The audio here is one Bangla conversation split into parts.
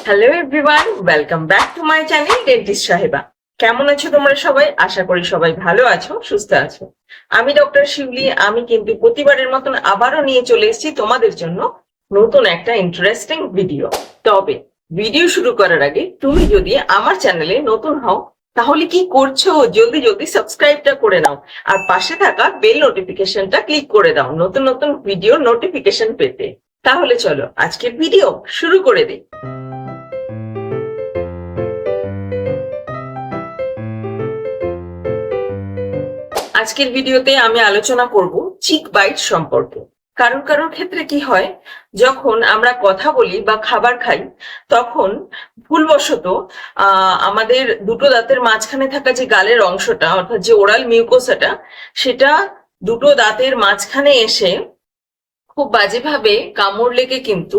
Hello everyone, welcome back to my channel dentist সাহেবা। কেমন আছো তোমরা সবাই? আশা করি সবাই ভালো আছো, সুস্থ আছো। আমি ডক্টর শিউলি। আমি কিন্তু প্রতিবারের মতন আবারও নিয়ে চলে এসেছি তোমাদের জন্য নতুন একটা ইন্টারেস্টিং ভিডিও। তবে ভিডিও শুরু করার আগে তুমি যদি আমার চ্যানেলে নতুন হও তাহলে কি করছো? জলদি জলদি সাবস্ক্রাইবটা করে নাও আর পাশে থাকা বেল নোটিফিকেশনটা ক্লিক করে দাও নতুন নতুন ভিডিও নোটিফিকেশন পেতে। তাহলে চলো আজকের ভিডিও শুরু করে দিই। আজকের ভিডিওতে আমি আলোচনা করব চিক বাইট সম্পর্কে। কারোর কারোর ক্ষেত্রে কি হয়, যখন আমরা কথা বলি বা খাবার খাই তখন ভুলবশত আমাদের দুটো দাঁতের মাঝখানে থাকা যে গালের অংশটা অর্থাৎ যে ওরাল মিউকোসাটা, সেটা দুটো দাঁতের মাঝখানে এসে খুব বাজেভাবে কামড় লেগে কিন্তু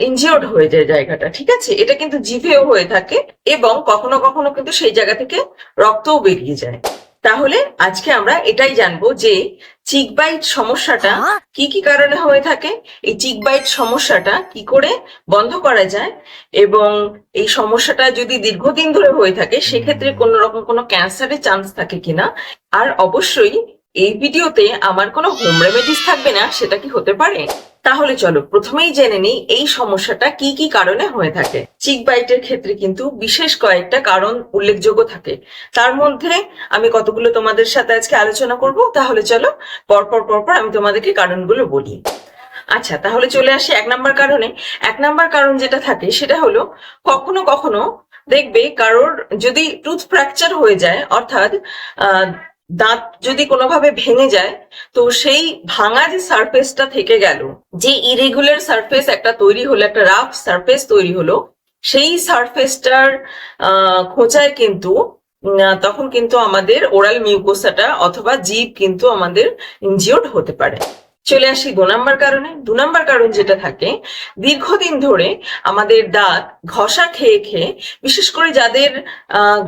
ইনজিওর্ড হয়ে যায় জায়গাটা। ঠিক আছে, এটা কিন্তু জিভেও হয়ে থাকে এবং কখনো কখনো কিন্তু সেই জায়গা থেকে রক্তও বেরিয়ে যায়। তাহলে আজকে আমরা এটাই জানবো যে চিক বাইট সমস্যাটা কি কি কারণে হয়ে থাকে, এই চিক বাইট সমস্যাটা কি করে বন্ধ করা যায়, এবং এই সমস্যাটা যদি দীর্ঘদিন ধরে হয়ে থাকে সেক্ষেত্রে কোনো রকম কোনো ক্যান্সারের চান্স থাকে কিনা। আর অবশ্যই এই ভিডিওতে আমার কোনো হোম রেমেডিস থাকবে না, সেটা কি হতে পারে? তাহলে চলো প্রথমেই জেনে নিই এই সমস্যাটা কি কি কারণে হয়ে থাকে। চিক বাইটের ক্ষেত্রে কিন্তু বিশেষ কয়েকটা কারণ উল্লেখযোগ্য থাকে, তার মধ্যে আমি কতগুলো তোমাদের সাথে আজকে আলোচনা করব। তাহলে চলো পরপর পরপর আমি তোমাদেরকে কারণগুলো বলি। আচ্ছা, তাহলে চলে আসি 1 নম্বর কারণে। 1 নম্বর কারণ যেটা থাকে সেটা হলো কখনো কখনো দেখবে কারোর যদি টুথ ফ্র্যাকচার হয়ে যায়, অর্থাৎ দাঁত যদি কোনোভাবে ভেঙে যায়, তো সেই ভাঙা যে সারফেসটা থেকে গেল, যে ইরেগুলার সারফেস একটা তৈরি হলো, একটা রাফ সারফেস তৈরি হলো, সেই সারফেসটার খোঁচায় কিন্তু তখন কিন্তু আমাদের ওরাল মিউকোসাটা অথবা জিভ কিন্তু আমাদের ইনজিওর্ড হতে পারে। চলে আসি 2 নম্বর কারণে। 2 নম্বর কারণ যেটা থাকে, দীর্ঘদিন ধরে আমাদের দাঁত ঘষা খেয়ে খেয়ে, বিশেষ করে যাদের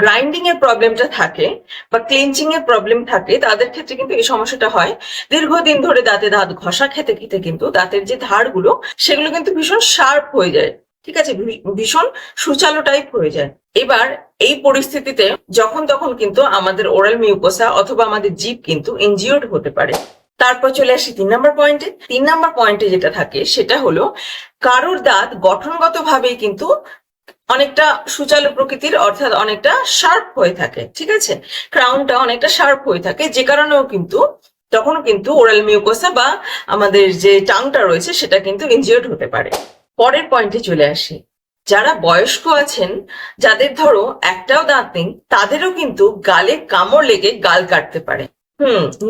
গ্রাইন্ডিং এর প্রবলেমটা থাকে বা ক্লিনচিং এর প্রবলেম থাকে তাদের ক্ষেত্রে কিন্তু এই সমস্যাটা হয়। দীর্ঘদিন ধরে দাঁত ঘষা খেতে খেতে কিন্তু দাঁতের যে ধারগুলো সেগুলো কিন্তু ভীষণ শার্প হয়ে যায়। ঠিক আছে, ভীষণ সুচালো টাইপ হয়ে যায়। এবার এই পরিস্থিতিতে যখন তখন কিন্তু আমাদের ওরাল মিউকোসা অথবা আমাদের জিভ কিন্তু ইনজিওর্ড হতে পারে। তারপর চলে আসি 3 নম্বর পয়েন্টে। 3 নম্বর পয়েন্টে যেটা থাকে সেটা হলো কারোর দাঁত গঠনগত ভাবে কিন্তু অনেকটা সুচালু প্রকৃতির, অর্থাৎ অনেকটা শার্প হয়ে থাকে। ঠিক আছে, ক্রাউনটা অনেকটা শার্প হয়ে থাকে, যে কারণেও কিন্তু তখনও কিন্তু ওরাল মিউকোসা বা আমাদের যে টাংটা রয়েছে সেটা কিন্তু ইনজিওর্ড হতে পারে। পরের পয়েন্টে চলে আসি, যারা বয়স্ক আছেন, যাদের ধরো একটাও দাঁত নেই, তাদেরও কিন্তু গালে কামড় লেগে গাল কাটতে পারে।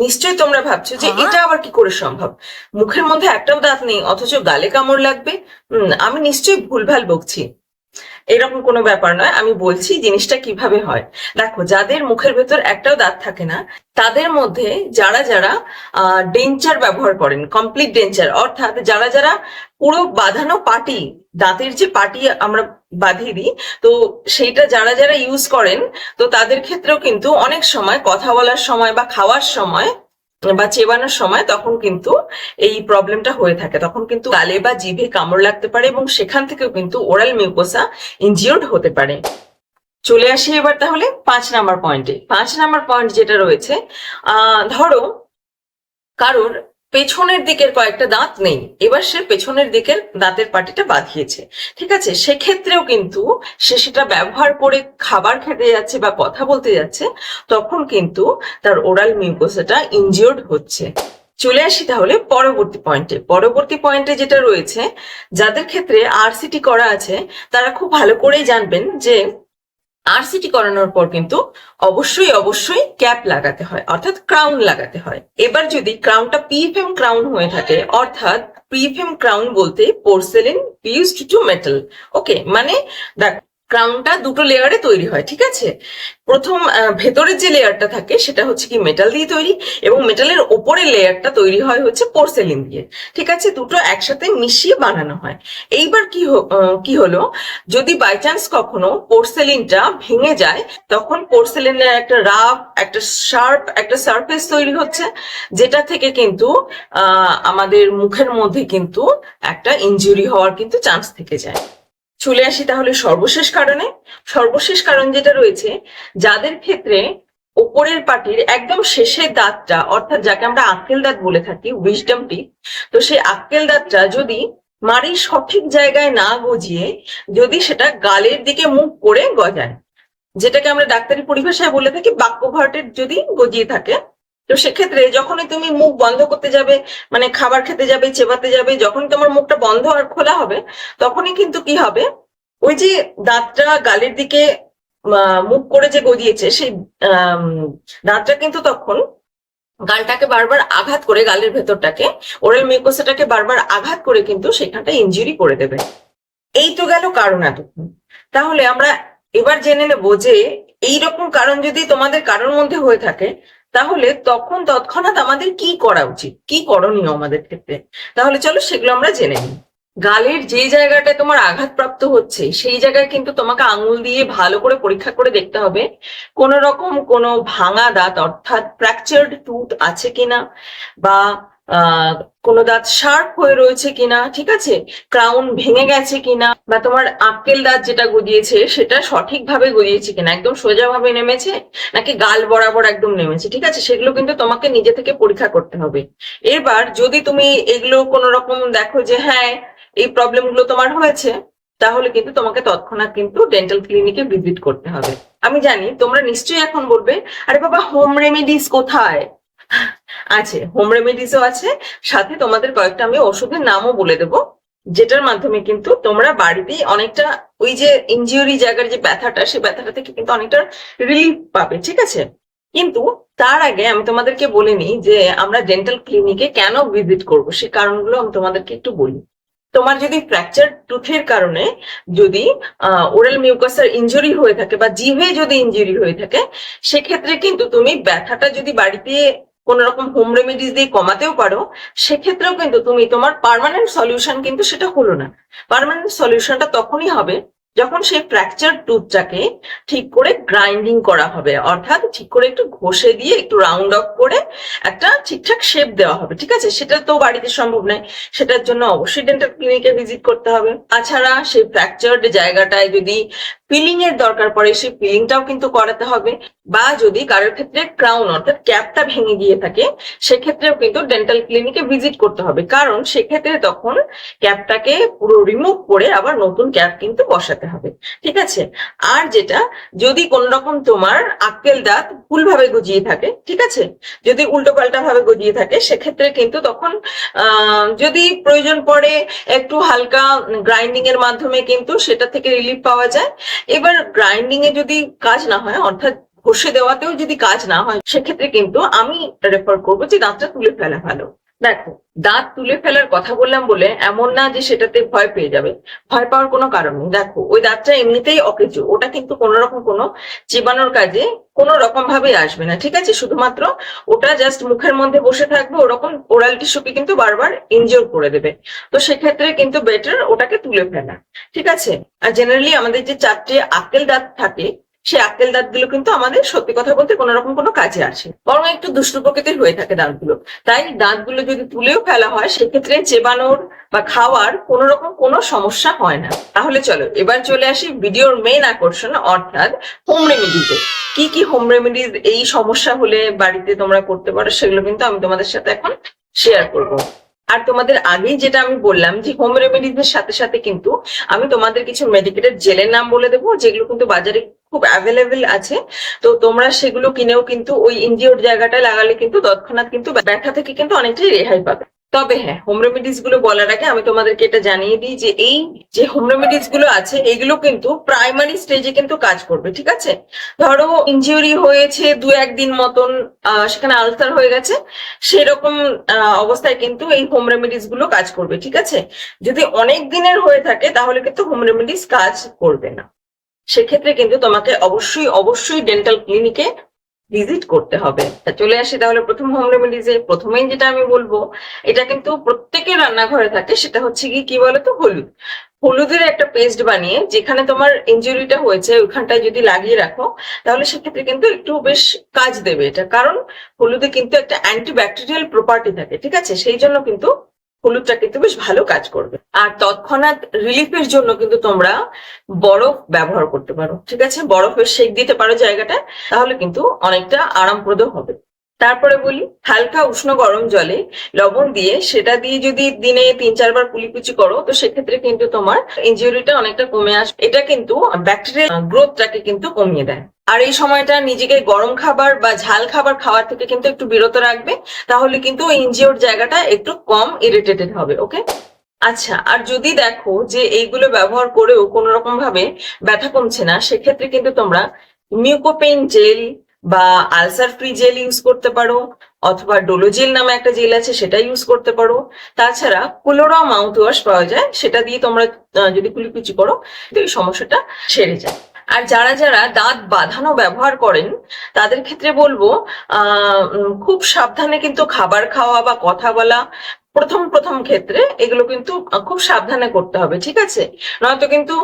নিশ্চয়ই তোমরা ভাবছো যে এটা আবার কি করে সম্ভব, মুখের মধ্যে একটাও দাঁত নেই অথচ গালে কামড় লাগবে। আমি নিশ্চয়ই ভুলভাল বকছি, এরকম কোনো ব্যাপার নয়। আমি বলছি জিনিসটা কিভাবে হয়। দেখো, যাদের মুখের ভেতর একটাও দাঁত থাকে না, তাদের মধ্যে যারা যারা ডেঞ্চার ব্যবহার করেন, কমপ্লিট ডেঞ্চার, অর্থাৎ যারা যারা পুরো বাঁধানো পাটি, দাঁতের যে পাটি আমরা বাঁধিয়ে দিই, তো সেইটা যারা যারা ইউজ করেন, তো তাদের ক্ষেত্রেও কিন্তু অনেক সময় কথা বলার সময় বা খাওয়ার সময় বা চেবানোর সময় তখন কিন্তু এই প্রবলেমটা হয়ে থাকে, তখন কিন্তু গালে বা জিভে কামড় লাগতে পারে এবং সেখান থেকেও কিন্তু ওরাল মিউকোসা ইনজিওর্ড হতে পারে। চলে আসি এবার তাহলে 5 নম্বর পয়েন্টে। 5 নম্বর পয়েন্ট যেটা রয়েছে, ধরো কারোর পেছনের দিকের কয়েকটা দাঁত নেই, এবার সে পেছনের দিকের দাঁতের পাটিটা বাঁধিয়েছে। ঠিক আছে, সেক্ষেত্রেও কিন্তু সে সেটা ব্যবহার করে খাবার খেতে যাচ্ছে বা কথা বলতে যাচ্ছে, তখন কিন্তু তার ওরাল মিউকোসাটা ইনজিওর্ড হচ্ছে। চলে আসি তাহলে পরবর্তী পয়েন্টে। পরবর্তী পয়েন্টে যেটা রয়েছে, যাদের ক্ষেত্রে আরসিটি করা আছে তারা খুব ভালো করেই জানবেন যে আরসিটি করানোর পর কিন্তু অবশ্যই অবশ্যই ক্যাপ লাগাতে হয়, অর্থাৎ ক্রাউন লাগাতে হয়। এবার যদি ক্রাউনটা পিএফএম ক্রাউন হয়ে থাকে, অর্থাৎ পিএফএম ক্রাউন বলতে পোর্সেলিন ফিউজড টু মেটাল। ওকে, মানে দেখ, ক্রাউনটা দুটো লেয়ারে তৈরি হয়। ঠিক আছে, প্রথম ভেতরের যে লেয়ারটা থাকে সেটা হচ্ছে কি মেটাল দিয়ে তৈরি, এবং মেটালের ওপরের লেয়ারটা তৈরি হয় হচ্ছে পোর্সেলিন দিয়ে। ঠিক আছে, দুটো একসাথে মিশিয়ে বানানো হয়। এইবার কি হলো, যদি বাই চান্স কখনো পোর্সেলিনটা ভেঙে যায়, তখন পোর্সেলিনের একটা রাফ, একটা শার্প একটা সারফেস তৈরি হচ্ছে, যেটা থেকে কিন্তু আমাদের মুখের মধ্যে কিন্তু একটা ইনজুরি হওয়ার কিন্তু চান্স থেকে যায়। চলে আসি তাহলে সর্বশেষ কারণে। সর্বশেষ কারণ যেটা রয়েছে, যাদের ক্ষেত্রে ওপরের পাটির একদম শেষের দাঁতটা, অর্থাৎ যাকে আমরা আক্কেল দাঁত বলে থাকি, উইজডম টিথ, তো সেই আক্কেল দাঁতটা যদি মাড়ির সঠিক জায়গায় না গজিয়ে যদি সেটা গালের দিকে মুখ করে গজায়, যেটাকে আমরা ডাক্তারি পরিভাষায় বলে থাকি বাক্যভার্টের যদি গজিয়ে থাকে, তো সেক্ষেত্রে যখনই তুমি মুখ বন্ধ করতে যাবে, মানে খাবার খেতে যাবে, চেবাতে যাবে, যখনই তোমার মুখটা বন্ধ আর খোলা হবে, তখনই কিন্তু কি হবে, ওই যে দাঁতটা গালের দিকে মুখ করে যে গজিয়েছে, সেই দাঁতটা কিন্তু তখন গালটাকে বারবার আঘাত করে, গালের ভেতরটাকে, ওরাল মিউকোসাটাকে বারবার আঘাত করে কিন্তু সেখানটা ইনজুরি করে দেবে। এই তো গেল কারণ এতক্ষণ। তাহলে আমরা এবার জেনে নেব যে এইরকম কারণ যদি তোমাদের কারোর মধ্যে হয়ে থাকে, তাহলে তখন তৎক্ষণাৎ আমাদের কি করা উচিত, কি করণীয় আমাদের ক্ষেত্রে। তাহলে চলো সেগুলো আমরা জেনে নিই। গালের যে জায়গাটায় তোমার আঘাতপ্রাপ্ত হচ্ছে সেই জায়গায় কিন্তু তোমাকে আঙুল দিয়ে ভালো করে পরীক্ষা করে দেখতে হবে কোন রকম কোনো ভাঙা দাঁত, অর্থাৎ ফ্র্যাকচার্ড টুথ আছে কিনা, বা কোনো দাঁত শার্প হয়ে রয়েছে কিনা, ঠিক আছে, ক্রাউন ভেঙে গেছে কিনা, বা তোমার আক্কেল দাঁত যেটা গজিয়েছে সেটা সঠিকভাবে গজিয়েছে কিনা, একদম সোজাভাবে নেমেছে নাকি গাল বরাবর একদম নেমেছে, ঠিক আছে, সেগুলো কিন্তু তোমাকে নিজে থেকে পরীক্ষা করতে হবে। এবার যদি তুমি এগুলো কোনো রকম দেখো যে হ্যাঁ এই প্রবলেম গুলো তোমার হয়েছে, তাহলে কিন্তু তোমাকে তৎক্ষণাৎ কিন্তু ডেন্টাল ক্লিনিকে ভিজিট করতে হবে। আমি জানি তোমরা নিশ্চয়ই এখন বলবে, আরে বাবা হোম রেমেডিস কোথায়? আছে, হোম রেমেডিসও আছে, সাথে তোমাদের কয়েকটা আমি ওষুধের নামও বলে দেবো, যেটার মাধ্যমে কিন্তু তোমরা বাড়িতেই অনেকটা ওই যে ইনজিউরি জায়গার যে ব্যথাটা, সেই ব্যথাটা থেকে কিন্তু অনেকটা রিলিফ পাবে, ঠিক আছে। কিন্তু তার আগে আমি তোমাদেরকে বলে নিই যে আমরা ডেন্টাল ক্লিনিকে কেন ভিজিট করব, সেই কারণগুলো আমি তোমাদেরকে একটু বলি। তোমার যদি ফ্র্যাকচার টুথের কারণে যদি ওরাল মিউকাসের ইনজুরি হয়ে থাকে, বা জিভে যদি ইনজুরি হয়ে থাকে, সেক্ষেত্রে কিন্তু তুমি ব্যথাটা যদি বাড়িতে কোন রকম হোম রেমেডিস দিয়ে কমাতেও পারো, সেক্ষেত্রেও কিন্তু তুমি তোমার পার্মানেন্ট সলিউশন কিন্তু সেটা হলো না। পার্মানেন্ট সলিউশনটা তখনই হবে যখন সেই ফ্র্যাকচার টুথটাকে ঠিক করে গ্রাইন্ডিং করা হবে, অর্থাৎ ঠিক করে একটু ঘষে দিয়ে একটু রাউন্ড অফ করে একটা ঠিকঠাক শেপ দেওয়া হবে, ঠিক আছে। সেটা তো বাড়িতে সম্ভব নয়, সেটার জন্য অবশ্যই ডেন্টাল ক্লিনিকে ভিজিট করতে হবে। তাছাড়া সেই ফ্র্যাকচার্ড জায়গাটায় যদি পিলিং এর দরকার পড়ে, সেই পিলিংটাও কিন্তু করাতে হবে। বা যদি কারোর ক্ষেত্রে ক্রাউন অর্থাৎ ক্যাপটা ভেঙে গিয়ে থাকে, সেক্ষেত্রেও কিন্তু ডেন্টাল ক্লিনিকে ভিজিট করতে হবে, কারণ সেক্ষেত্রে তখন ক্যাপটাকে পুরো রিমুভ করে আবার নতুন ক্যাপ কিন্তু বসাতে হবে, ঠিক আছে। আর যেটা, যদি কোন রকম তোমার আক্কেল দাঁত ভুলভাবে গজিয়ে থাকে, ঠিক আছে, যদি উল্টো পাল্টা ভাবে গজিয়ে থাকে, সেক্ষেত্রে কিন্তু তখন যদি প্রয়োজন পড়ে একটু হালকা গ্রাইন্ডিং এর মাধ্যমে কিন্তু সেটা থেকে রিলিফ পাওয়া যায়। এবার গ্রাইন্ডিং এ যদি কাজ না হয়, অর্থাৎ ঘষে দেওয়াতেও যদি কাজ না হয়, সেক্ষেত্রে কিন্তু আমি রেফার করবো যে দাঁতটা তুলে ফেলা ভালো। দেখো, দাঁত তুলে ফেলার কথা বললাম বলে এমন না যে সেটাতে ভয় পেয়ে যাবে, ভয় পাওয়ার কোনো কারণ নেই। দেখো, ওই দাঁতটা এমনিতেই অকেজো, ওটা কিন্তু কোনো রকম কোনো চিবানোর কাজে কোনো রকম ভাবে আসবে না, ঠিক আছে। শুধুমাত্র ওটা জাস্ট মুখের মধ্যে বসে থাকবে, ওরকম ওরাল টিস্যুকে কিন্তু বারবার ইনজিওর করে দেবে। তো সেক্ষেত্রে কিন্তু বেটার ওটাকে তুলে ফেলা, ঠিক আছে। আর জেনারেলি আমাদের যে 4টে আক্কেল দাঁত থাকে, সেই আক্কেল দাঁতগুলো কিন্তু আমাদের সত্যি কথা বলতে কোনো রকম কোনো কাজে আসে, বরং একটু দুষ্টু প্রকৃতির হয়ে থাকে দাঁতগুলো। তাই দাঁতগুলো যদি তুলেও ফেলা হয়, সেক্ষেত্রে চেবানোর বা খাওয়ার কোনো রকম কোনো সমস্যা হয় না। তাহলে চলো এবার চলে আসি ভিডিওর মেইন আকর্ষণ, অর্থাৎ হোম রেমেডিতে। কি কি হোম রেমেডিজ এই সমস্যা হলে বাড়িতে তোমরা করতে পারো, সেগুলো কিন্তু আমি তোমাদের সাথে এখন শেয়ার করবো। আর তোমাদের আগেই যেটা আমি বললাম যে হোম রেমেডিজের সাথে সাথে কিন্তু আমি তোমাদের কিছু মেডিকেটেড জেলের নাম বলে দেবো, যেগুলো কিন্তু বাজারে খুব অ্যাভেলেবেল আছে। তো তোমরা সেগুলো কিনেও কিন্তু ওই ইনজিওর জায়গাটায় লাগালে কিন্তু তৎক্ষণাৎ কিন্তু ব্যথা থেকে কিন্তু অনেকটাই রেহাই পাবে। তবে হ্যাঁ, হোম রেমেডিস গুলো বলার আগে আমি তোমাদেরকে এটা জানিয়ে দিই যে এই যে হোম রেমেডিস গুলো আছে, এগুলো কিন্তু প্রাইমারি স্টেজে কিন্তু কাজ করবে, ঠিক আছে। ধরো ইনজিউরি হয়েছে 2-1 দিন মতন, সেখানে আলসার হয়ে গেছে, সেরকম অবস্থায় কিন্তু এই হোম রেমেডিস গুলো কাজ করবে, ঠিক আছে। যদি অনেক দিনের হয়ে থাকে, তাহলে কিন্তু হোম রেমেডিস কাজ করবে না। সেক্ষেত্রে কিন্তু তোমাকে অবশ্যই অবশ্যই ডেন্টাল ক্লিনিকে ভিজিট করতে হবে। চলে আসি তাহলে প্রথম হোম রেমেডিজে। প্রথমেই যেটা আমি বলবো, এটা কিন্তু প্রত্যেকের রান্নাঘরে থাকে, সেটা হচ্ছে কি বলতো, হলুদ। হলুদের একটা পেস্ট বানিয়ে যেখানে তোমার ইনজুরিটা হয়েছে ওইখানটায় যদি লাগিয়ে রাখো, তাহলে সেক্ষেত্রে কিন্তু একটু বেশ কাজ দেবে এটা, কারণ হলুদে কিন্তু একটা অ্যান্টিব্যাকটেরিয়াল প্রপার্টি থাকে, ঠিক আছে। সেই জন্য কিন্তু হলুদটা কিন্তু বেশ ভালো কাজ করবে। আর তৎক্ষণাৎ রিলিফের জন্য কিন্তু তোমরা বরফ ব্যবহার করতে পারো, ঠিক আছে? বরফের সেক দিতে পারো জায়গাটা, তাহলে কিন্তু অনেকটা আরামপ্রদ হবে। তারপরে বলি, হালকা উষ্ণ গরম জলে লবণ দিয়ে সেটা দিয়ে যদি দিনে 3-4 বার কুলিকুচি করো, তো সেক্ষেত্রে কিন্তু তোমার ইনজিউরিটা অনেকটা কমে আসবে। এটা কিন্তু ব্যাকটেরিয়াল গ্রোথটাকে কিন্তু কমিয়ে দেয়। আর এই সময়টা নিজেকে গরম খাবার বা ঝাল খাবার খাওয়ার থেকে কিন্তু একটু বিরত রাখবে, তাহলে কিন্তু ইনজিওর জায়গাটা একটু কম ইরিটেটেড হবে। ওকে, আচ্ছা, আর যদি দেখো যে এইগুলো ব্যবহার করেও কোনো রকম ভাবে ব্যথা কমছে না, সেক্ষেত্রে কিন্তু তোমরা মিউকোপেইন জেল বা আলসার ফ্রি জেল ইউজ করতে পারো, অথবা ডোলোজেল নামে একটা জেল আছে সেটা ইউজ করতে পারো। তাছাড়া কুলোরা মাউথ ওয়াশ পাওয়া যায়, সেটা দিয়ে তোমরা যদি কুলিকুচি করো তো এই সমস্যাটা সেরে যায়। আর যারা যারা দাঁত বাঁধানো ব্যবহার করেন তাদের ক্ষেত্রে বলবো খুব সাবধানে কিন্তু খাবার খাওয়া বা কথা বলা প্রথম প্রথম ক্ষেত্রে এগুলো কিন্তু খুব সাবধানে করতে হবে, ঠিক আছে? নয়তো কিন্তু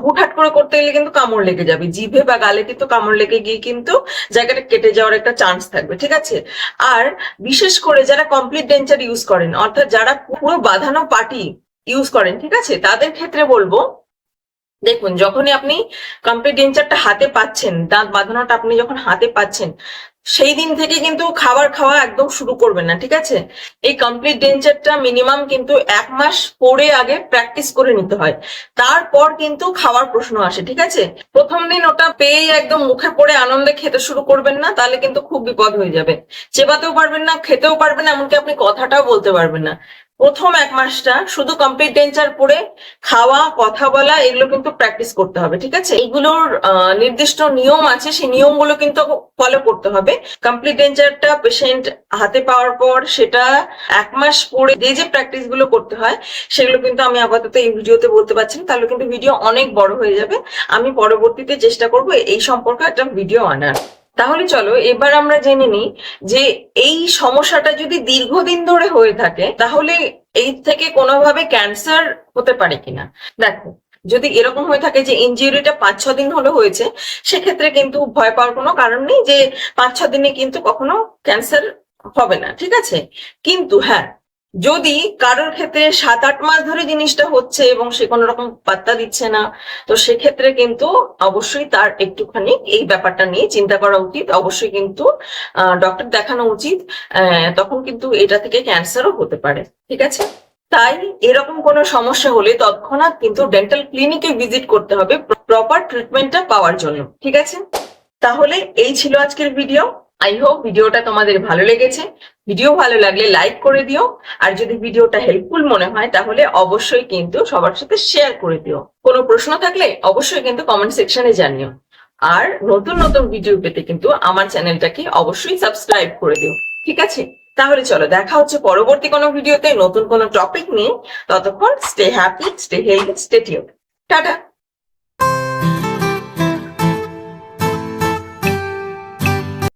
হুটহাট করে করতে গেলে কিন্তু কামড় লেগে যাবে জিভে বা গালে, কিন্তু কামড় লেগে গিয়ে কিন্তু জায়গাটা কেটে যাওয়ার একটা চান্স থাকবে, ঠিক আছে? আর বিশেষ করে যারা কমপ্লিট ডেঞ্চার ইউজ করেন, অর্থাৎ যারা পুরো বাঁধানো পাটি ইউজ করেন, ঠিক আছে, তাদের ক্ষেত্রে বলবো, দেখুন, যখনই আপনি কমপ্লিট ডেঞ্চারটা হাতে পাচ্ছেন, দাঁত বাঁধানোটা আপনি যখন হাতে পাচ্ছেন, সেই দিন থেকে কিন্তু খাবার খাওয়া একদম শুরু করবেন না, ঠিক আছে? এই কমপ্লিট ডেঞ্চারটা মিনিমাম কিন্তু 1 মাস পরে আগে প্র্যাকটিস করে নিতে হয়, তারপর কিন্তু খাওয়ার প্রশ্ন আসে, ঠিক আছে? প্রথম দিন ওটা পেয়েই একদম মুখে পড়ে আনন্দে খেতে শুরু করবেন না, তাহলে কিন্তু খুব বিপদ হয়ে যাবে। চেবাতেও পারবেন না, খেতেও পারবেন না, এমনকি আপনি কথাটাও বলতে পারবেন না। প্রথম 1 মাসটা শুধু কমপ্লিট ডেঞ্চার পরে খাওয়া, কথা বলা, এগুলো কিন্তু প্র্যাকটিস করতে হবে, ঠিক আছে? এগুলোর নির্দিষ্ট নিয়ম আছে, সেই নিয়মগুলো কিন্তু ফলো করতে হবে। কমপ্লিট ডেঞ্চারটা পেশেন্ট হাতে পাওয়ার পর সেটা 1 মাস পরে যে যে প্র্যাকটিস গুলো করতে হয় সেগুলো কিন্তু আমি আপাতত এই ভিডিওতে বলতে পারছি না, তাহলে কিন্তু ভিডিও অনেক বড় হয়ে যাবে। আমি পরবর্তীতে চেষ্টা করব এই সম্পর্কে একটা ভিডিও আনার। তাহলে চলো এবার আমরা জেনে নিই যে এই সমস্যাটা যদি দীর্ঘদিন ধরে হয়ে থাকে, তাহলে এই থেকে কোনোভাবে ক্যান্সার হতে পারে কিনা। দেখো, যদি এরকম হয়ে থাকে যে ইনজিউরিটা 5-6 দিন হলো হয়েছে, সেক্ষেত্রে কিন্তু ভয় পাওয়ার কোনো কারণ নেই, যে 5-6 দিনে কিন্তু কখনো ক্যান্সার হবে না, ঠিক আছে? কিন্তু হ্যাঁ, যদি কারোর ক্ষেত্রে 7-8 মাস ধরে জিনিসটা হচ্ছে এবং সে কোনো রকম পাত্তা দিচ্ছে না, তো সেক্ষেত্রে কিন্তু অবশ্যই তার একটুখানি এই ব্যাপারটা নিয়ে চিন্তা করা উচিত, অবশ্যই কিন্তু ডক্টর দেখানো উচিত। তখন কিন্তু এটা থেকে ক্যান্সারও হতে পারে, ঠিক আছে? তাই এরকম কোনো সমস্যা হলে তৎক্ষণাৎ কিন্তু ডেন্টাল ক্লিনিকে ভিজিট করতে হবে প্রপার ট্রিটমেন্টটা পাওয়ার জন্য, ঠিক আছে? তাহলে এই ছিল আজকের ভিডিও। আই হোপ ভিডিওটা তোমাদের ভালো লেগেছে। ভিডিও ভালো লাগলে লাইক করে দিও, আর যদি ভিডিওটা হেল্পফুল মনে হয় তাহলে অবশ্যই কিন্তু সবার সাথে শেয়ার করে দিও। কোনো প্রশ্ন থাকলে অবশ্যই কিন্তু কমেন্ট সেকশনে জানিও। আর নতুন নতুন ভিডিও পেতে কিন্তু আমার চ্যানেলটাকে অবশ্যই সাবস্ক্রাইব করে দিও, ঠিক আছে? তাহলে চলো, দেখা হচ্ছে পরবর্তী কোনো ভিডিওতে নতুন কোনো টপিক নিয়ে। ততক্ষণ stay happy, stay healthy, stay tuned. Tata.